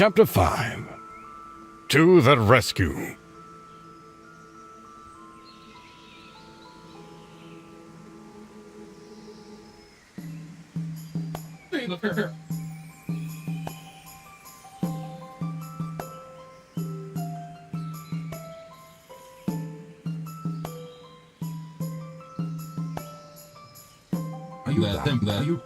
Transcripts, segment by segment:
Chapter 5. To the Rescue. Hey, look here. Are you that thing that you?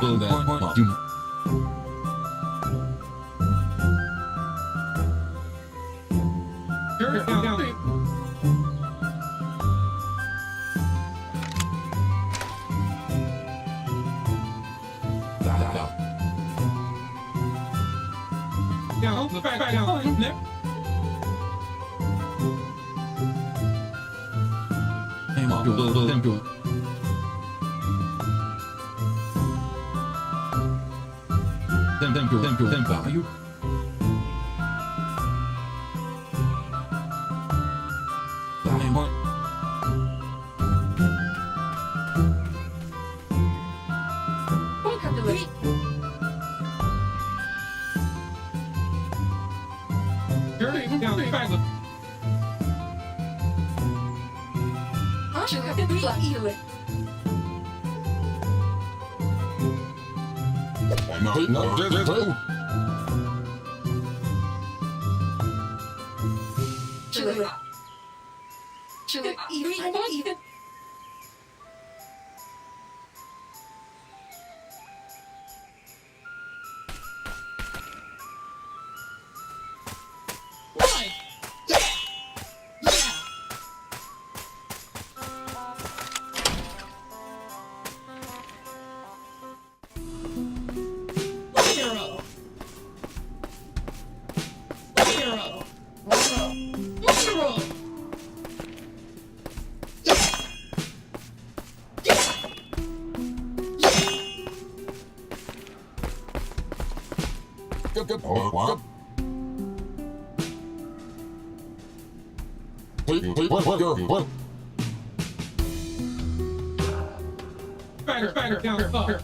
Build that. Are you? Bagger, down here, fucker.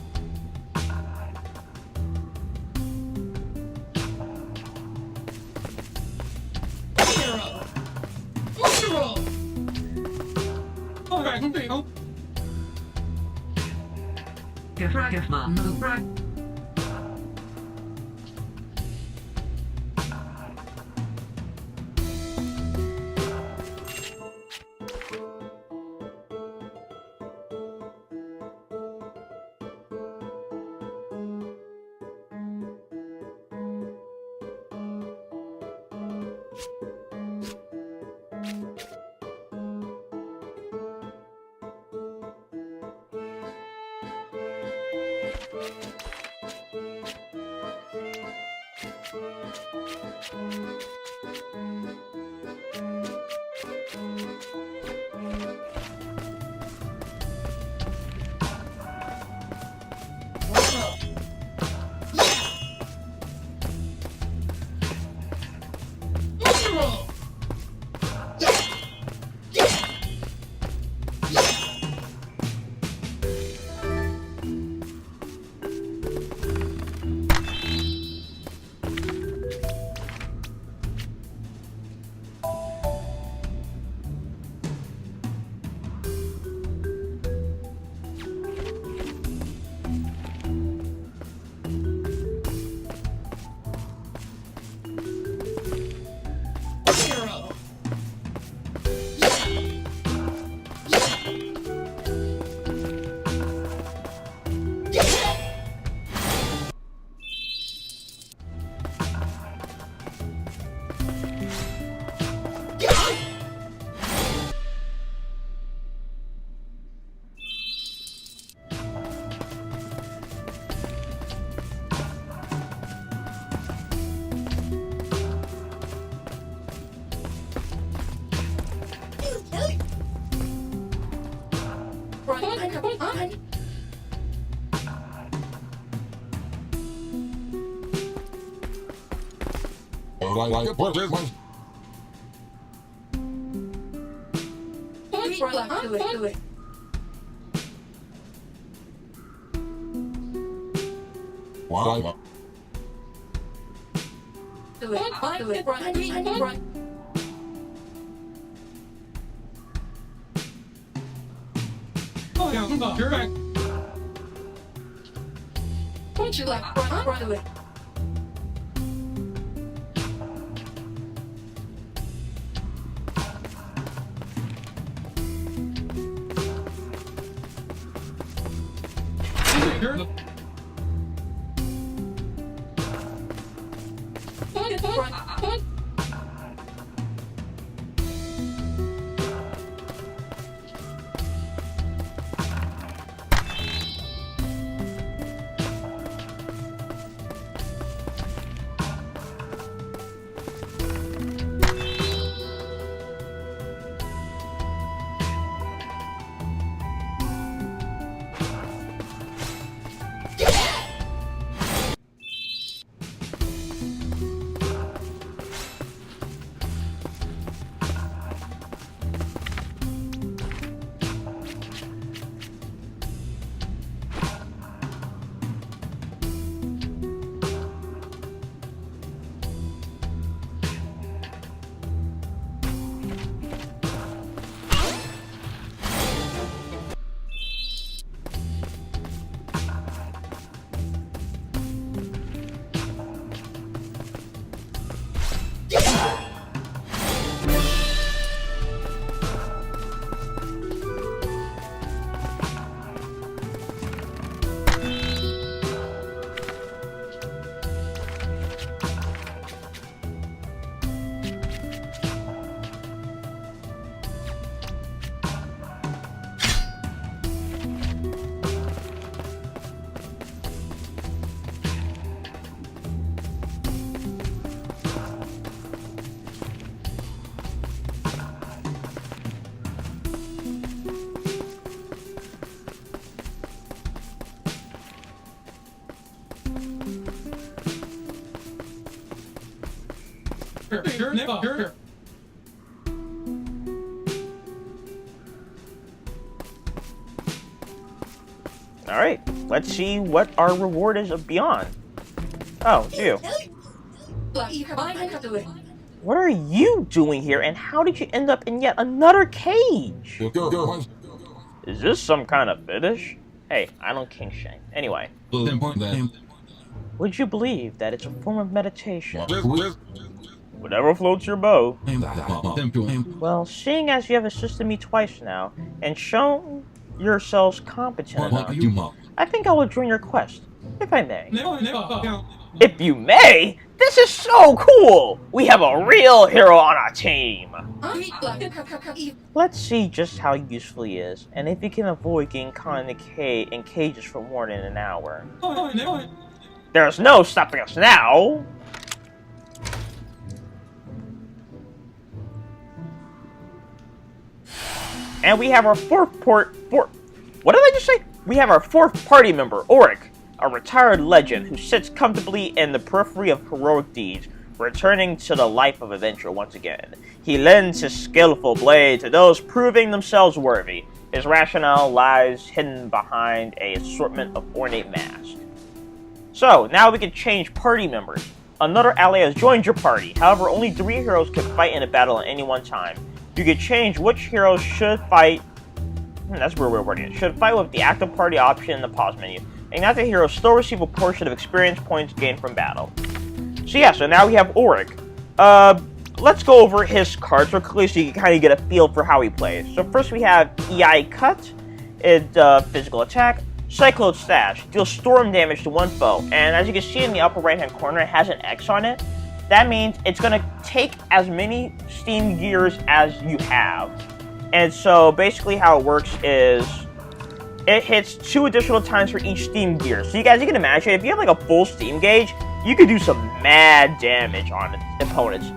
Correct. Sure. Alright, let's see what our reward is beyond. Oh, you. What are you doing here, and how did you end up in yet another cage? Is this some kind of fetish? Hey, I don't kink shame. Anyway, would you believe that it's a form of meditation? Whatever floats your boat. Well, seeing as you have assisted me twice now, and shown yourselves competent enough, I think I will join your quest, if I may. If you may? This is so cool! We have a real hero on our team! Let's see just how useful he is, and if he can avoid getting caught in cages for more than an hour. There's no stopping us now! And we have our what did I just say? We have our fourth party member, Auric, a retired legend who sits comfortably in the periphery of heroic deeds, returning to the life of adventure once again. He lends his skillful blade to those proving themselves worthy. His rationale lies hidden behind an assortment of ornate masks. So, now we can change party members. Another ally has joined your party, however only 3 heroes can fight in a battle at any one time. You can change which heroes should fight. That's where we're wording it. Should fight with the active party option in the pause menu. Inactive heroes still receive a portion of experience points gained from battle. So yeah, so now we have Auric. Let's go over his cards real quickly so you can kind of get a feel for how he plays. So first we have EI Cut. It's physical attack. Cyclone Stash. Deals storm damage to one foe. And as you can see in the upper right hand corner, it has an X on it. That means it's going to take as many Steam gears as you have. And so basically how it works is it hits 2 additional times for each Steam gear. So you guys, you can imagine, if you have like a full Steam gauge, you could do some mad damage on opponents.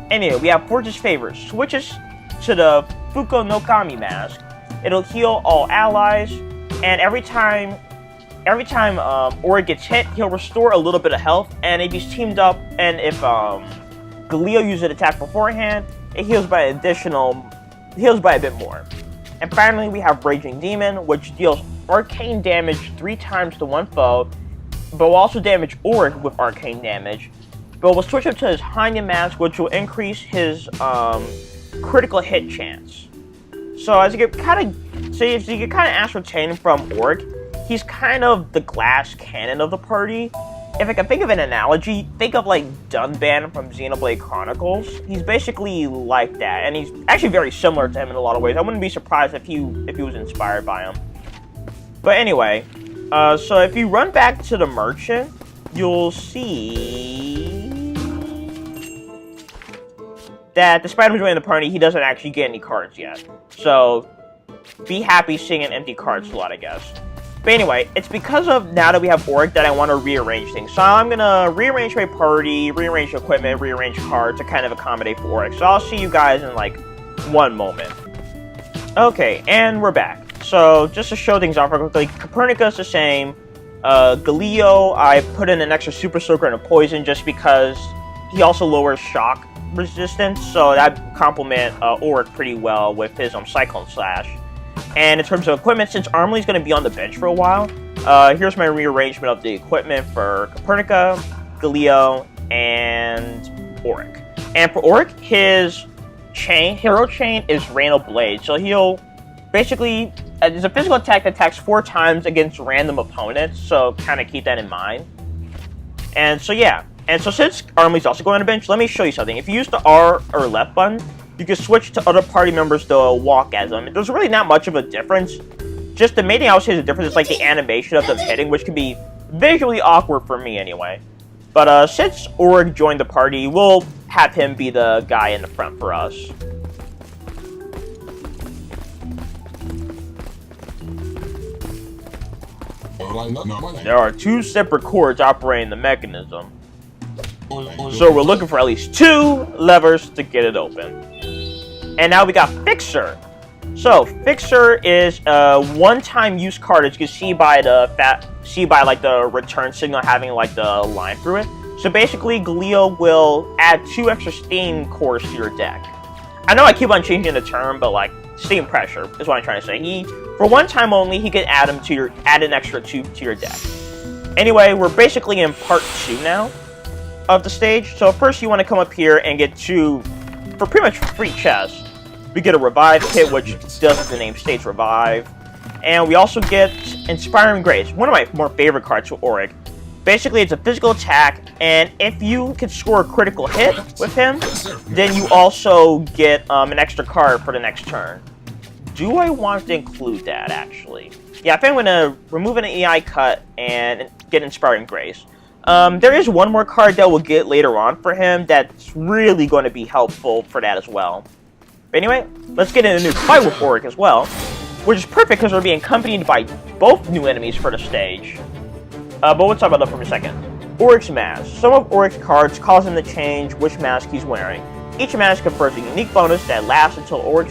Anyway, we have Fortune's Favor. Switches to the Fuko no Kami mask. It'll heal all allies, and every time Auric gets hit, he'll restore a little bit of health, and if he's teamed up, and if Galio uses an attack beforehand, it heals by a bit more. And finally, we have Raging Demon, which deals arcane damage 3 times to one foe, but will also damage Auric with arcane damage. But we'll switch up to his Hanya Mask, which will increase his critical hit chance. So as you can kind of ascertain from Auric, he's kind of the glass cannon of the party. If I can think of an analogy, think of like Dunban from Xenoblade Chronicles. He's basically like that, and he's actually very similar to him in a lot of ways. I wouldn't be surprised if he was inspired by him. But anyway, so if you run back to the merchant, you'll see that despite him joining the party, he doesn't actually get any cards yet. So be happy seeing an empty card slot, I guess. But anyway, it's because of now that we have Auric that I want to rearrange things. So I'm going to rearrange my party, rearrange equipment, rearrange cards to kind of accommodate for Auric. So I'll see you guys in like one moment. Okay, and we're back. So just to show things off real quickly, Copernicus the same. Galio, I put in an extra Super Soaker and a Poison just because he also lowers shock resistance. So that complement Auric pretty well with his Cyclone Slash. And in terms of equipment, since Armley's going to be on the bench for a while, here's my rearrangement of the equipment for Copernica, Galio, and Auric. And for Auric, his hero chain is Reinquel Blade. So he'll basically, it's a physical attack that attacks 4 times against random opponents, so kind of keep that in mind. And so yeah, and so since Armley's also going on the bench, let me show you something. If you use the R or left button, you can switch to other party members to walk as them. There's really not much of a difference. Just the main thing I would say is the difference is like the animation of them hitting, which can be visually awkward for me anyway. But since Auric joined the party, we'll have him be the guy in the front for us. There are 2 separate cords operating the mechanism. So we're looking for at least 2 levers to get it open. And now we got Fixer. So Fixer is a one-time use card, as you can see by like the return signal having like the line through it. So basically, Galio will add 2 extra Steam cores to your deck. I know I keep on changing the term, but like Steam Pressure is what I'm trying to say. For one time only, he can add an extra 2 to your deck. Anyway, we're basically in part 2 now of the stage. So first, you want to come up here and get 2 for pretty much free chests. We get a Revive kit, which does, as the name states, Revive. And we also get Inspiring Grace, one of my more favorite cards for Auric. Basically, it's a physical attack, and if you can score a critical hit with him, then you also get an extra card for the next turn. Do I want to include that, actually? Yeah, I think I'm going to remove an EI cut and get Inspiring Grace. There is one more card that we'll get later on for him that's really going to be helpful for that as well. But anyway, let's get in a new fight with Auric as well, which is perfect because we're being accompanied by both new enemies for the stage. But we'll talk about that for a second. Auric's mask. Some of Auric's cards cause him to change which mask he's wearing. Each mask confers a unique bonus that lasts until Auric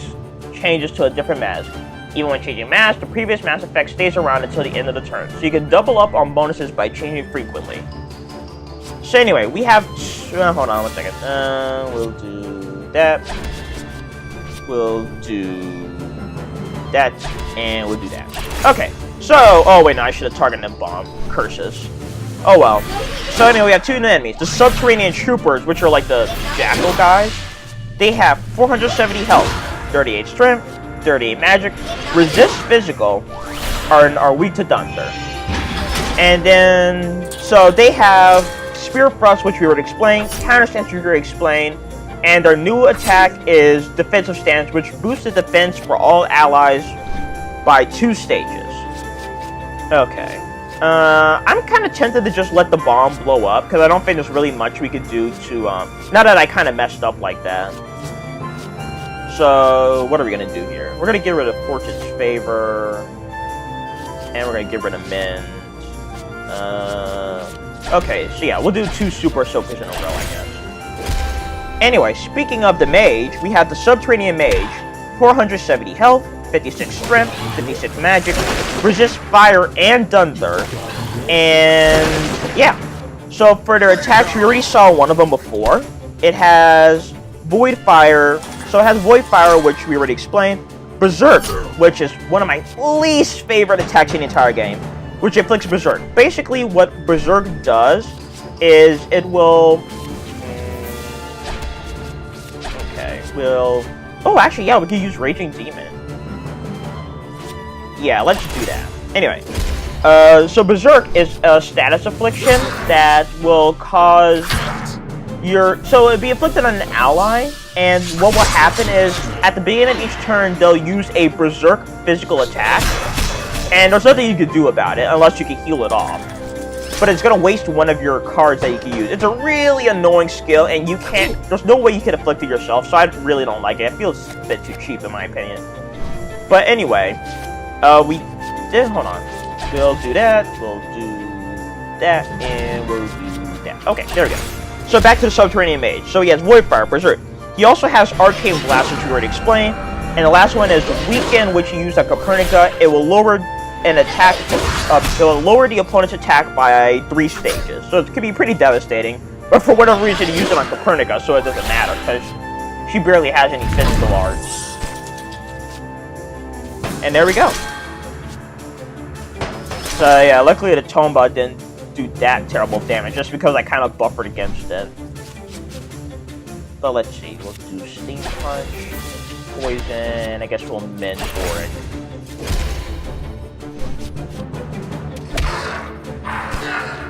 changes to a different mask. Even when changing mask, the previous mask effect stays around until the end of the turn, so you can double up on bonuses by changing frequently. So anyway, we have... hold on one second. We'll do that. We'll do that, and we'll do that. Okay, so... Oh, wait, no, I should have targeted them bomb. Curses. Oh, well. So anyway, we have 2 enemies. The Subterranean Troopers, which are like the Jackal guys. They have 470 health, 38 strength, 38 magic, resist physical, are weak to thunder. And then... So they have Spear Thrust, which we already explained, Counter Stance, which we already explained, and their new attack is Defensive Stance, which boosts the defense for all allies by 2 stages. Okay. I'm kind of tempted to just let the bomb blow up, because I don't think there's really much we could do to, now that I kind of messed up like that. So, what are we going to do here? We're going to get rid of Fortune's Favor, and we're going to get rid of Mend. Okay, so yeah, we'll do 2 Super Soakers in a row, I guess. Anyway, speaking of the Mage, we have the Subterranean Mage, 470 health, 56 strength, 56 magic, resist fire and thunder, and yeah. So for their attacks, we already saw one of them before. it has Void Fire. So it has Void Fire, which we already explained. Berserk, which is one of my least favorite attacks in the entire game, which inflicts Berserk. Basically, what Berserk does is it will... Okay, will... Oh, actually, yeah, we can use Raging Demon. Yeah, let's do that. Anyway, so Berserk is a status affliction that will cause your... So it'll be inflicted on an ally, and what will happen is, at the beginning of each turn, they'll use a Berserk physical attack, and there's nothing you can do about it, unless you can heal it off. But it's gonna waste one of your cards that you can use. It's a really annoying skill, and you can't... There's no way you can afflict it yourself, so I really don't like it. It feels a bit too cheap, in my opinion. But anyway, we did... Hold on. We'll do that, we'll do that, and we'll do that. Okay, there we go. So back to the Subterranean Mage. So he has Void Fire, Berserk. He also has Arcane Blast, which we already explained. And the last one is Weaken, which you use on Copernica. It will lower an attack... it will lower the opponent's attack by 3 stages. So it can be pretty devastating. But for whatever reason, he used it on Copernica, so it doesn't matter, because she barely has any physical arts. And there we go. So yeah, luckily the Tomba didn't do that terrible damage, just because I kind of buffered against it. But let's see, we'll do Steam Punch, Poison, I guess we'll Mend for it.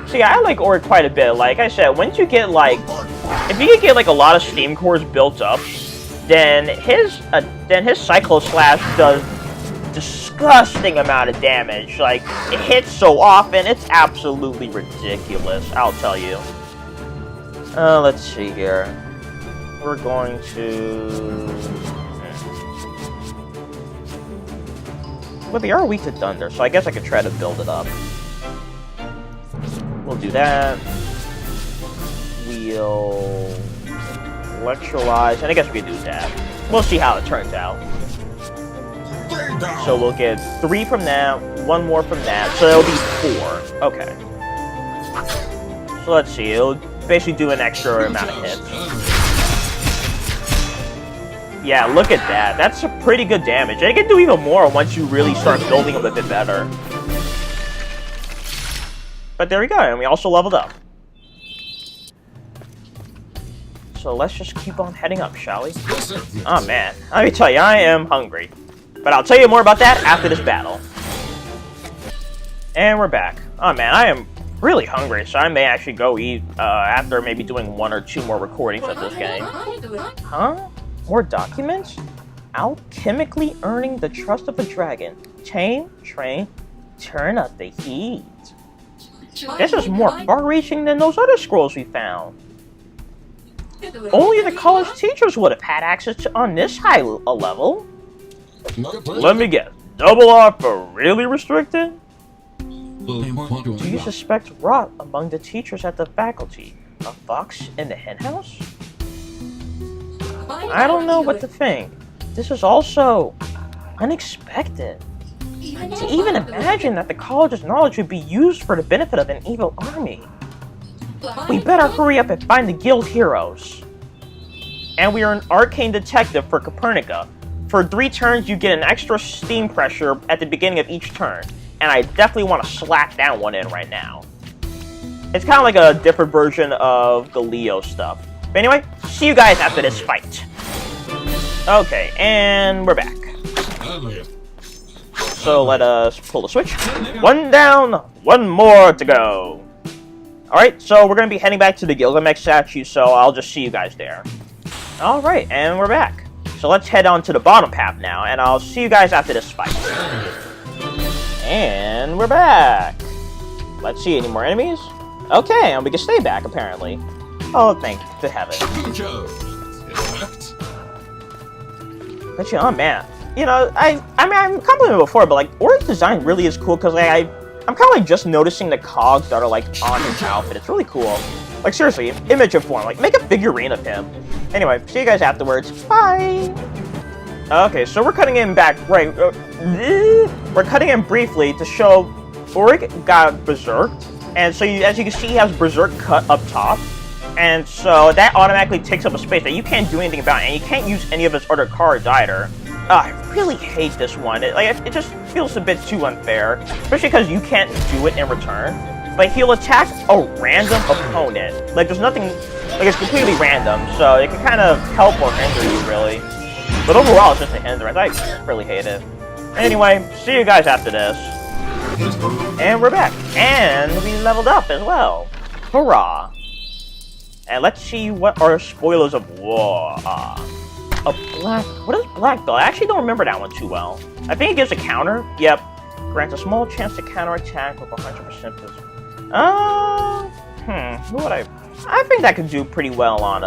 So yeah, I like Auric quite a bit. Like I said, once you get like, if you can get like a lot of Steam cores built up, then his Cyclo Slash does disgusting amount of damage. Like, it hits so often, it's absolutely ridiculous, I'll tell you. Let's see here. We're going to... Well, they are weak to Thunder, so I guess I could try to build it up. We'll do that. We'll... Electrolyze, and I guess we do that. We'll see how it turns out. So we'll get 3 from that, 1 more from that, so it'll be 4. Okay. So let's see, it'll basically do an extra amount of hits. Yeah, look at that. That's a pretty good damage. And it can do even more once you really start building them a bit better. But there we go, and we also leveled up. So let's just keep on heading up, shall we? Oh man, let me tell you, I am hungry. But I'll tell you more about that after this battle. And we're back. Oh man, I am really hungry, so I may actually go eat after maybe doing 1 or 2 more recordings of this game. Huh? More documents? Alchemically earning the trust of a dragon. Tame, train, turn up the heat. This is more far-reaching than those other scrolls we found. Only the college teachers would have had access to on this high a level. Let me guess. Double R for really restricted? Do you suspect rot among the teachers at the faculty? A fox in the henhouse? I don't know what to think. This is also unexpected. To even imagine that the college's knowledge would be used for the benefit of an evil army. We better hurry up and find the guild heroes. And we are an arcane detective for Copernica. For 3 turns, you get an extra steam pressure at the beginning of each turn. And I definitely want to slap that one in right now. It's kind of like a different version of the Leo stuff. But anyway, see you guys after this fight. Okay, and we're back. So let us pull the switch. 1 down, 1 more to go. Alright, so we're going to be heading back to the Gilgamech statue, so I'll just see you guys there. Alright, and we're back. So let's head on to the bottom path now, and I'll see you guys after this fight. And we're back. Let's see, any more enemies? Okay, and we can stay back, apparently. Oh, thank to heaven. But yeah, oh man. You know, I mean, I've complimented before, but like, Auric's design really is cool, because I'm kind of like just noticing the cogs that are like on his outfit. It's really cool. Like seriously, image of form. Like, make a figurine of him. Anyway, see you guys afterwards. Bye! Okay, so we're cutting in back, right, we're cutting in briefly to show Auric got berserked, and so as you can see, he has berserk cut up top, and so that automatically takes up a space that you can't do anything about, and you can't use any of his other cards either. I really hate this one. It just feels a bit too unfair, especially because you can't do it in return. Like, he'll attack a random opponent. Like, there's nothing, like, it's completely random, so it can kind of help or hinder you, really. But overall, it's just a hindrance. I really hate it. Anyway, see you guys after this. And we're back. And we leveled up as well. Hurrah. And let's see what our spoilers of war are. A black... What is black belt? I actually don't remember that one too well. I think it gives a counter. Yep. Grants a small chance to counterattack with 100% physical. What would I think that could do pretty well on,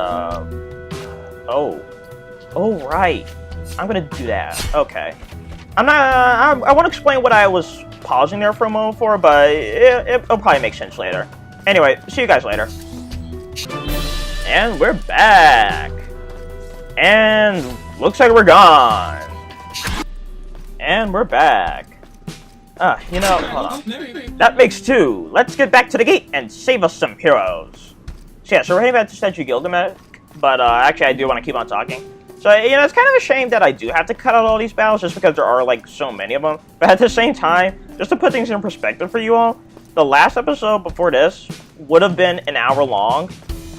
Oh, right. I'm gonna do that. Okay. I'm not... I want to explain what I was pausing there for a moment for, but it'll probably make sense later. Anyway, see you guys later. And we're back. And looks like we're gone. And we're back. You know, hold on. That makes two. Let's get back to the gate and save us some heroes. So yeah, so we're heading back to Statue Gilgamech, but actually I do want to keep on talking. So, you know, it's kind of a shame that I do have to cut out all these battles just because there are, like, so many of them. But at the same time, just to put things in perspective for you all, the last episode before this would have been an hour long,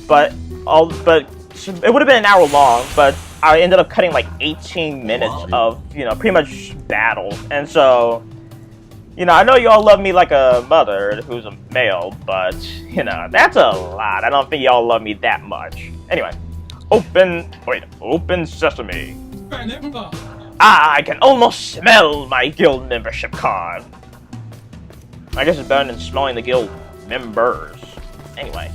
but it would have been an hour long, but I ended up cutting like 18 minutes of, you know, pretty much battles. And so, you know, I know you all love me like a mother who's a male, but, you know, that's a lot. I don't think y'all love me that much. Anyway, open sesame. I can almost smell my guild membership card. I guess it's better than smelling the guild members. Anyway.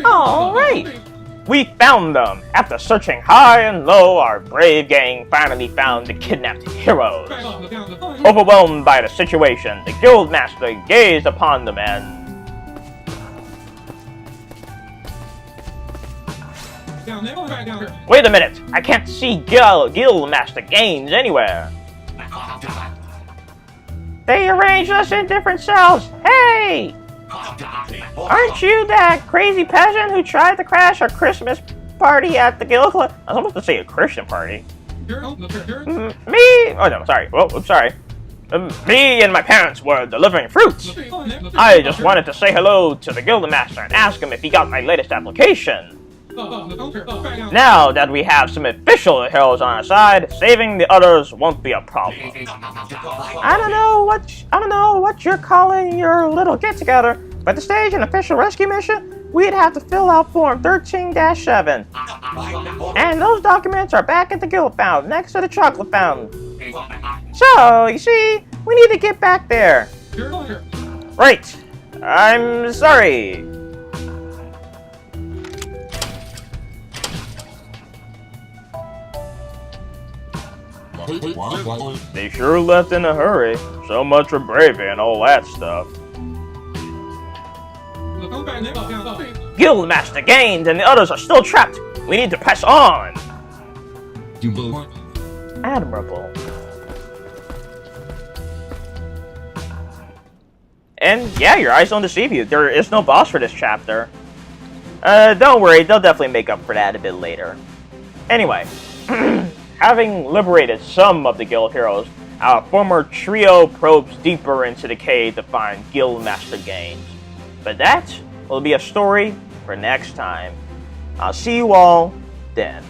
Alright! We found them! After searching high and low, our brave gang finally found the kidnapped heroes. Overwhelmed by the situation, the guild master gazed upon them and... Wait a minute! I can't see guild master Gaines anywhere! They arranged us in different cells! Hey! Aren't you that crazy peasant who tried to crash our Christmas party at the guild club? I was almost to say a Christian party. Me? Oh no, sorry. Well, I'm sorry. Me and my parents were delivering fruits. I just wanted to say hello to the guild master and ask him if he got my latest application. Now that we have some official heroes on our side, saving the others won't be a problem. I don't know what you're calling your little get-together, but to stage an official rescue mission, we'd have to fill out Form 13-7. And those documents are back at the guild fountain, next to the chocolate fountain. So, you see, we need to get back there. Right. I'm sorry. They sure left in a hurry. So much for bravery and all that stuff. Guildmaster gained and the others are still trapped. We need to press on. Admirable. And yeah, your eyes don't deceive you. There is no boss for this chapter. Don't worry, they'll definitely make up for that a bit later. Anyway. Having liberated some of the guild heroes, our former trio probes deeper into the cave to find Guildmaster Gaines. But that will be a story for next time. I'll see you all then.